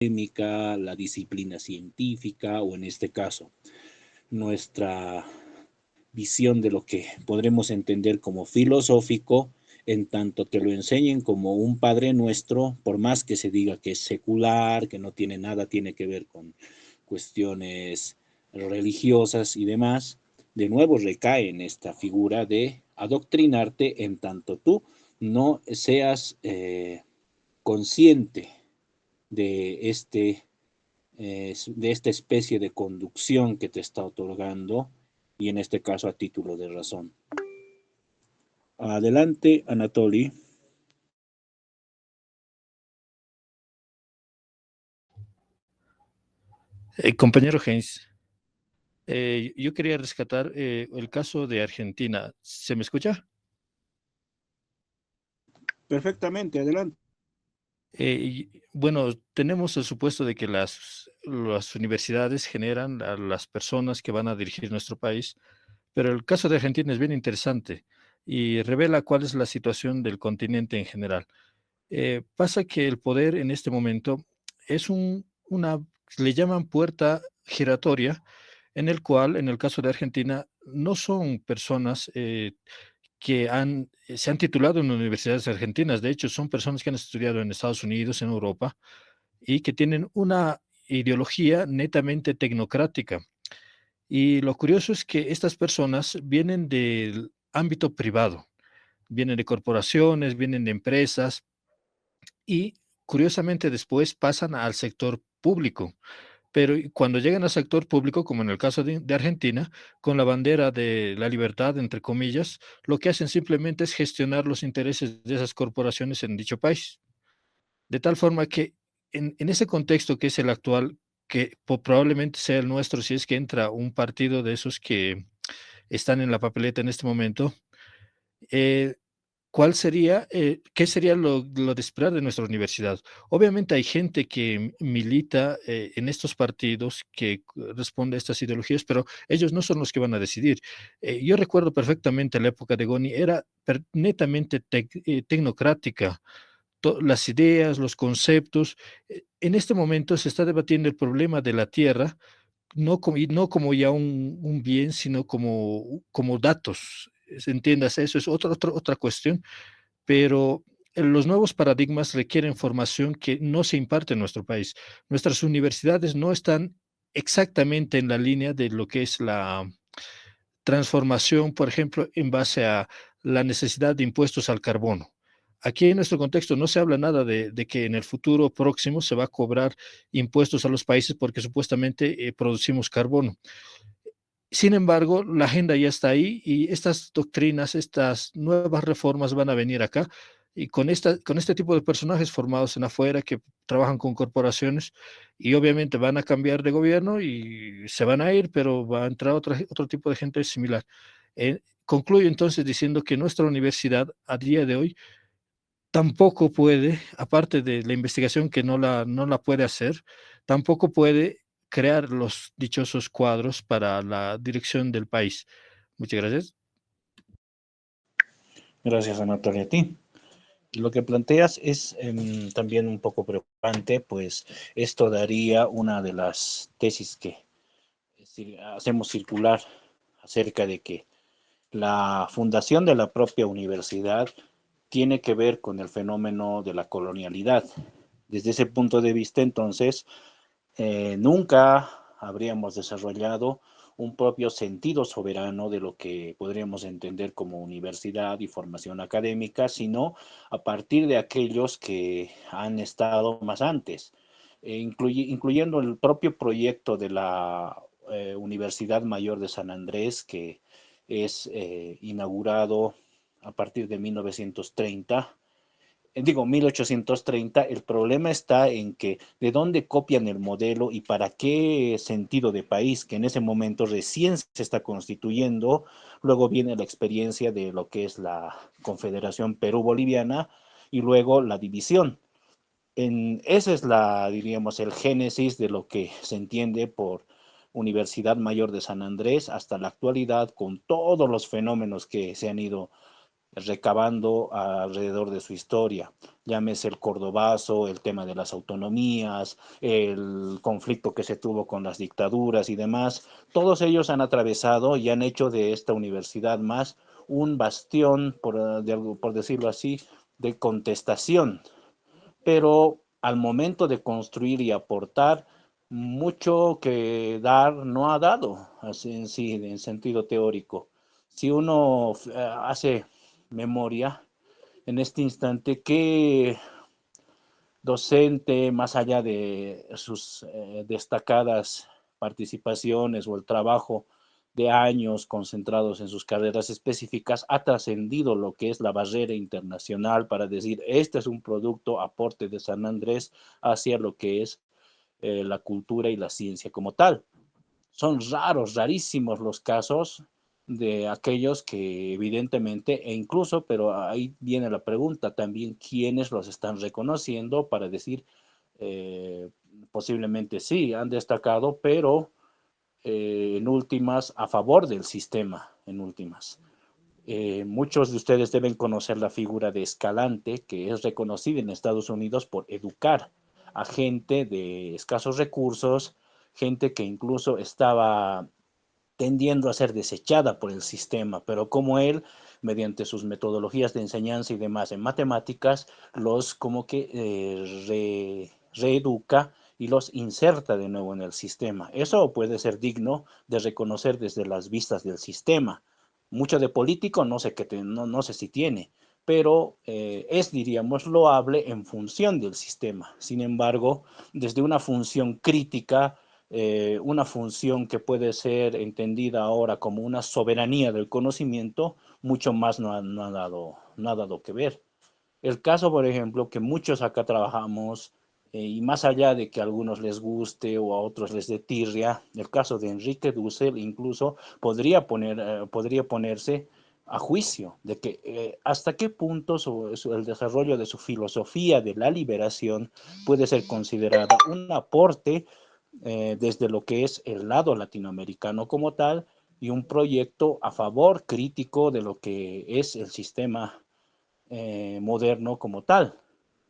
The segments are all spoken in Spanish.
académica, la disciplina científica o en este caso nuestra visión de lo que podremos entender como filosófico, en tanto que lo enseñen como un Padre Nuestro, por más que se diga que es secular, que no tiene nada, tiene que ver con cuestiones religiosas y demás, de nuevo recae en esta figura de adoctrinarte en tanto tú no seas consciente de, de esta especie de conducción que te está otorgando y en este caso a título de razón. Adelante, Anatoly. Compañero Heinz, yo quería rescatar el caso de Argentina. ¿Se me escucha? Perfectamente, adelante. Bueno, tenemos el supuesto de que las universidades generan a las personas que van a dirigir nuestro país, pero el caso de Argentina es bien interesante y revela cuál es la situación del continente en general. Pasa que el poder en este momento es una, le llaman puerta giratoria, en el cual, en el caso de Argentina, no son personas que se han titulado en universidades argentinas. De hecho, son personas que han estudiado en Estados Unidos, en Europa, y que tienen una ideología netamente tecnocrática. Y lo curioso es que estas personas vienen del ámbito privado, vienen de corporaciones, vienen de empresas y curiosamente después pasan al sector público. Pero cuando llegan al sector público, como en el caso de Argentina, con la bandera de la libertad, entre comillas, lo que hacen simplemente es gestionar los intereses de esas corporaciones en dicho país. De tal forma que en ese contexto que es el actual, que probablemente sea el nuestro si es que entra un partido de esos que están en la papeleta en este momento, eh, ¿cuál sería, qué sería lo de esperar de nuestra universidad? Obviamente hay gente que milita en estos partidos que responde a estas ideologías, pero ellos no son los que van a decidir. Yo recuerdo perfectamente la época de Goni, era netamente tecnocrática, las ideas, los conceptos. En este momento se está debatiendo el problema de la tierra, y no como ya un bien, sino como datos. Entiendas, eso es otra cuestión, pero los nuevos paradigmas requieren formación que no se imparte en nuestro país. Nuestras universidades no están exactamente en la línea de lo que es la transformación, por ejemplo, en base a la necesidad de impuestos al carbono. Aquí en nuestro contexto no se habla nada de que en el futuro próximo se va a cobrar impuestos a los países porque supuestamente producimos carbono. Sin embargo, la agenda ya está ahí y estas doctrinas, estas nuevas reformas van a venir acá y con este tipo de personajes formados en afuera que trabajan con corporaciones y obviamente van a cambiar de gobierno y se van a ir, pero va a entrar otro tipo de gente similar. Concluyo entonces diciendo que nuestra universidad a día de hoy tampoco puede, aparte de la investigación que no la puede hacer, tampoco puede crear los dichosos cuadros para la dirección del país. Muchas gracias. Gracias, Anatoly, a ti. Lo que planteas es también un poco preocupante, pues esto daría una de las tesis que hacemos circular acerca de que la fundación de la propia universidad tiene que ver con el fenómeno de la colonialidad. Desde ese punto de vista, entonces, nunca habríamos desarrollado un propio sentido soberano de lo que podríamos entender como universidad y formación académica, sino a partir de aquellos que han estado más antes, incluyendo el propio proyecto de la Universidad Mayor de San Andrés, que es inaugurado a partir de 1930, digo 1830, el problema está en que de dónde copian el modelo y para qué sentido de país, que en ese momento recién se está constituyendo, luego viene la experiencia de lo que es la Confederación Perú-Boliviana y luego la división. Ese es la, diríamos, el génesis de lo que se entiende por Universidad Mayor de San Andrés hasta la actualidad, con todos los fenómenos que se han ido recabando alrededor de su historia. Llámese el Cordobazo, el tema de las autonomías, el conflicto que se tuvo con las dictaduras y demás. Todos ellos han atravesado y han hecho de esta universidad más un bastión, por decirlo así, de contestación. Pero al momento de construir y aportar, mucho que dar no ha dado, así en sí, en sentido teórico. Si uno hace memoria en este instante, ¿qué docente, más allá de sus destacadas participaciones o el trabajo de años concentrados en sus carreras específicas, ha trascendido lo que es la barrera internacional para decir, este es un producto aporte de San Andrés hacia lo que es la cultura y la ciencia como tal? Son raros, rarísimos los casos de aquellos que evidentemente, e incluso, pero ahí viene la pregunta también, ¿quiénes los están reconociendo para decir, eh, posiblemente sí, han destacado, pero en últimas, a favor del sistema, en últimas? Muchos de ustedes deben conocer la figura de Escalante, que es reconocida en Estados Unidos por educar a gente de escasos recursos, gente que incluso estaba tendiendo a ser desechada por el sistema, pero como él, mediante sus metodologías de enseñanza y demás en matemáticas, los como que reeduca y los inserta de nuevo en el sistema. Eso puede ser digno de reconocer desde las vistas del sistema. Mucho de político no sé, no sé si tiene, pero es, diríamos, loable en función del sistema. Sin embargo, desde una función crítica, una función que puede ser entendida ahora como una soberanía del conocimiento, mucho más no ha dado que ver. El caso, por ejemplo, que muchos acá trabajamos, y más allá de que a algunos les guste o a otros les dé tirria, el caso de Enrique Dussel incluso podría ponerse a juicio de que hasta qué punto el desarrollo de su filosofía de la liberación puede ser considerada un aporte desde lo que es el lado latinoamericano como tal y un proyecto a favor crítico de lo que es el sistema moderno como tal.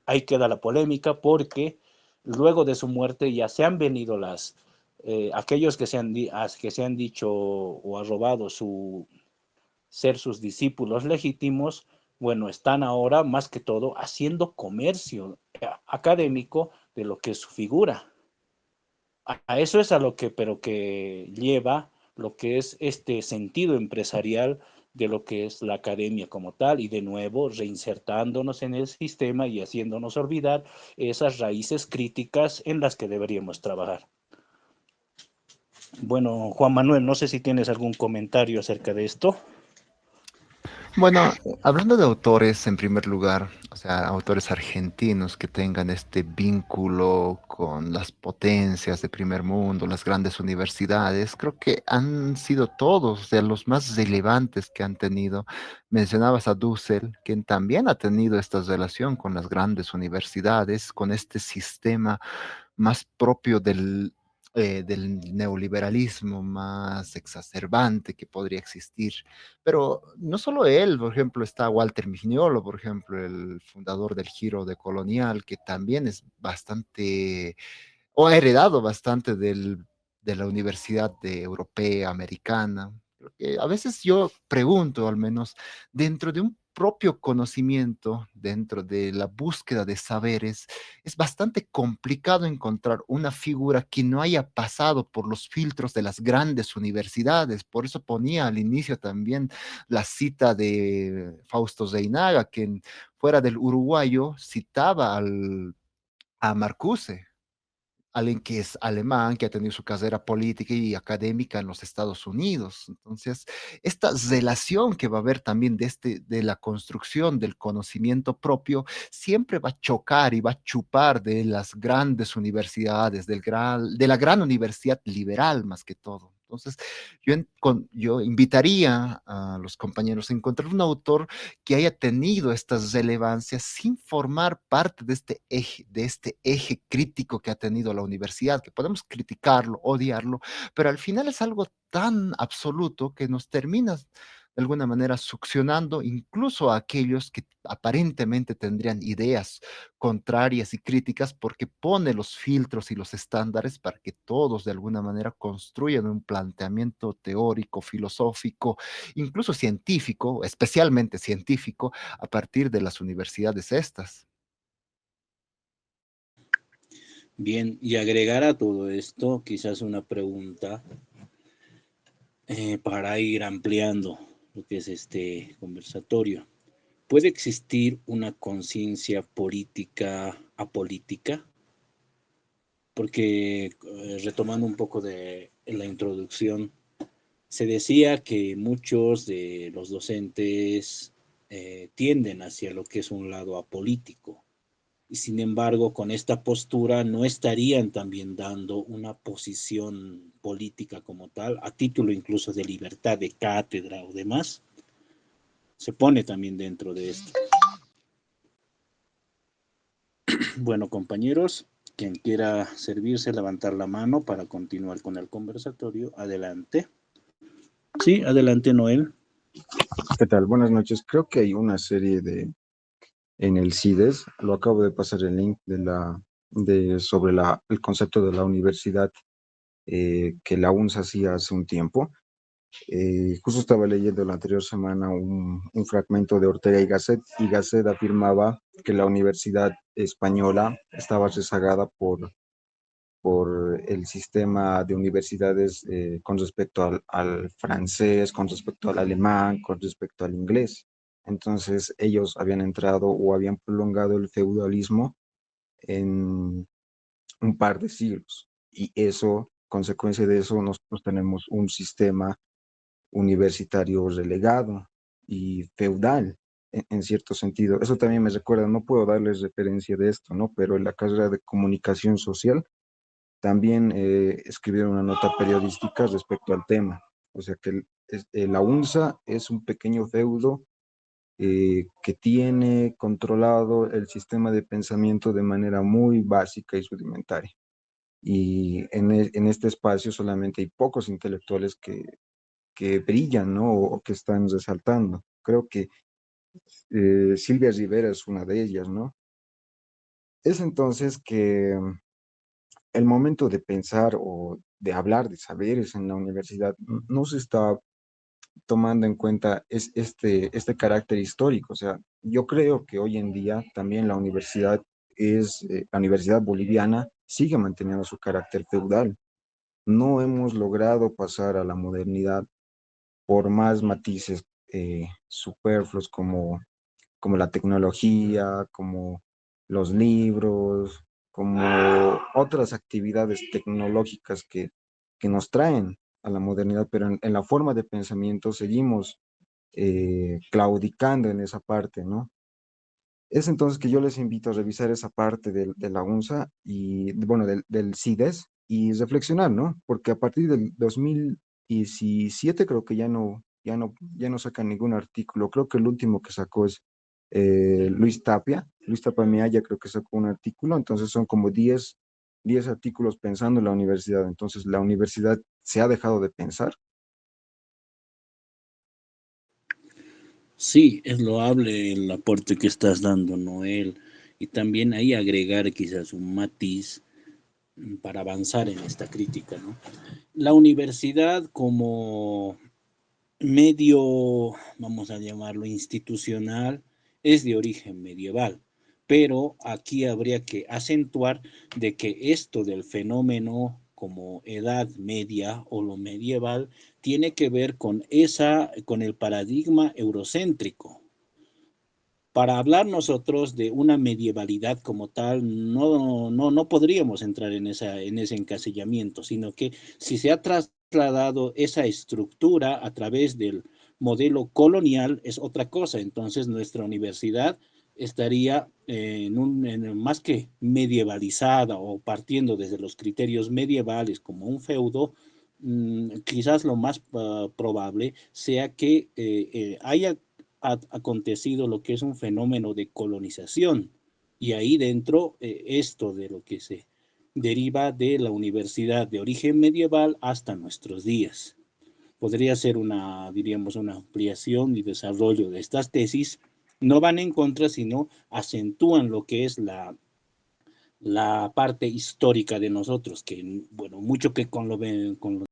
Ahí queda la polémica porque luego de su muerte ya se han venido aquellos que se han dicho o arrobado ser sus discípulos legítimos, bueno, están ahora más que todo haciendo comercio académico de lo que es su figura. A eso es a lo que, pero que lleva lo que es este sentido empresarial de lo que es la academia como tal y de nuevo reinsertándonos en el sistema y haciéndonos olvidar esas raíces críticas en las que deberíamos trabajar. Bueno, Juan Manuel, no sé si tienes algún comentario acerca de esto. Bueno, hablando de autores, en primer lugar, o sea, autores argentinos que tengan este vínculo con las potencias de primer mundo, las grandes universidades, creo que han sido todos de los más relevantes que han tenido. Mencionabas a Dussel, quien también ha tenido esta relación con las grandes universidades, con este sistema más propio del neoliberalismo más exacerbante que podría existir. Pero no solo él, por ejemplo, está Walter Mignolo, por ejemplo, el fundador del Giro de Colonial, que también es bastante, o ha heredado bastante de la Universidad Europea, Americana. A veces yo pregunto, al menos, dentro de un propio conocimiento, dentro de la búsqueda de saberes, es bastante complicado encontrar una figura que no haya pasado por los filtros de las grandes universidades. Por eso ponía al inicio también la cita de Fausto Zeinaga, que fuera del uruguayo citaba a Marcuse, alguien que es alemán, que ha tenido su carrera política y académica en los Estados Unidos. Entonces, esta relación que va a haber también de la construcción del conocimiento propio, siempre va a chocar y va a chupar de las grandes universidades, de la gran universidad liberal más que todo. Entonces, yo invitaría a los compañeros a encontrar un autor que haya tenido estas relevancias sin formar parte de este eje crítico que ha tenido la universidad, que podemos criticarlo, odiarlo, pero al final es algo tan absoluto que nos termina de alguna manera succionando incluso a aquellos que aparentemente tendrían ideas contrarias y críticas, porque pone los filtros y los estándares para que todos de alguna manera construyan un planteamiento teórico, filosófico, incluso científico, especialmente científico, a partir de las universidades estas. Bien, y agregar a todo esto quizás una pregunta para ir ampliando lo que es este conversatorio. ¿Puede existir una conciencia política apolítica? Porque retomando un poco de la introducción, se decía que muchos de los docentes tienden hacia lo que es un lado apolítico. Y sin embargo, con esta postura no estarían también dando una posición política como tal, a título incluso de libertad de cátedra o demás, se pone también dentro de esto. Bueno, compañeros, quien quiera servirse, levantar la mano para continuar con el conversatorio, adelante. Sí, adelante, Noel. ¿Qué tal? Buenas noches. Creo que hay una serie en el CIDES, lo acabo de pasar el link sobre el concepto de la universidad que la UNS hacía hace un tiempo. Justo estaba leyendo la anterior semana un fragmento de Ortega y Gasset afirmaba que la universidad española estaba rezagada por el sistema de universidades con respecto al francés, con respecto al alemán, con respecto al inglés. Entonces ellos habían entrado o habían prolongado el feudalismo en un par de siglos. Y eso, consecuencia de eso, nosotros tenemos un sistema universitario relegado y feudal en cierto sentido. Eso también me recuerda, no puedo darles referencia de esto, ¿no? Pero en la carrera de comunicación social también escribieron una nota periodística respecto al tema. O sea que la UNSA es un pequeño feudo que tiene controlado el sistema de pensamiento de manera muy básica y rudimentaria. Y en este espacio solamente hay pocos intelectuales que brillan, ¿no? O que están resaltando. Creo que Silvia Rivera es una de ellas, ¿no? Es entonces que el momento de pensar o de hablar de saberes en la universidad no se está tomando en cuenta este carácter histórico. O sea, yo creo que hoy en día también la universidad boliviana sigue manteniendo su carácter feudal. No hemos logrado pasar a la modernidad por más matices superfluos como la tecnología, como los libros, como otras actividades tecnológicas que nos traen a la modernidad, pero en la forma de pensamiento seguimos claudicando en esa parte, ¿no? Es entonces que yo les invito a revisar esa parte de la UNSA y, bueno, del CIDES y reflexionar, ¿no? Porque a partir del 2017 creo que ya no sacan ningún artículo. Creo que el último que sacó es Luis Tapia Miaya creo que sacó un artículo, entonces son como 10 artículos pensando en la universidad. Entonces la universidad se ha dejado de pensar. Sí, es loable el aporte que estás dando, Noel, y también ahí agregar quizás un matiz para avanzar en esta crítica, ¿no? La universidad como medio, vamos a llamarlo institucional, es de origen medieval, pero aquí habría que acentuar de que esto del fenómeno como edad media o lo medieval tiene que ver con el paradigma eurocéntrico. Para hablar nosotros de una medievalidad como tal, no podríamos entrar en ese encasillamiento, sino que si se ha trasladado esa estructura a través del modelo colonial es otra cosa. Entonces nuestra universidad estaría más que medievalizada o partiendo desde los criterios medievales como un feudo, quizás lo más probable sea que haya acontecido lo que es un fenómeno de colonización y ahí dentro esto de lo que se deriva de la universidad de origen medieval hasta nuestros días. podría ser una, diríamos, una ampliación y desarrollo de estas tesis. No van en contra, sino acentúan lo que es la parte histórica de nosotros, que, bueno, mucho que con lo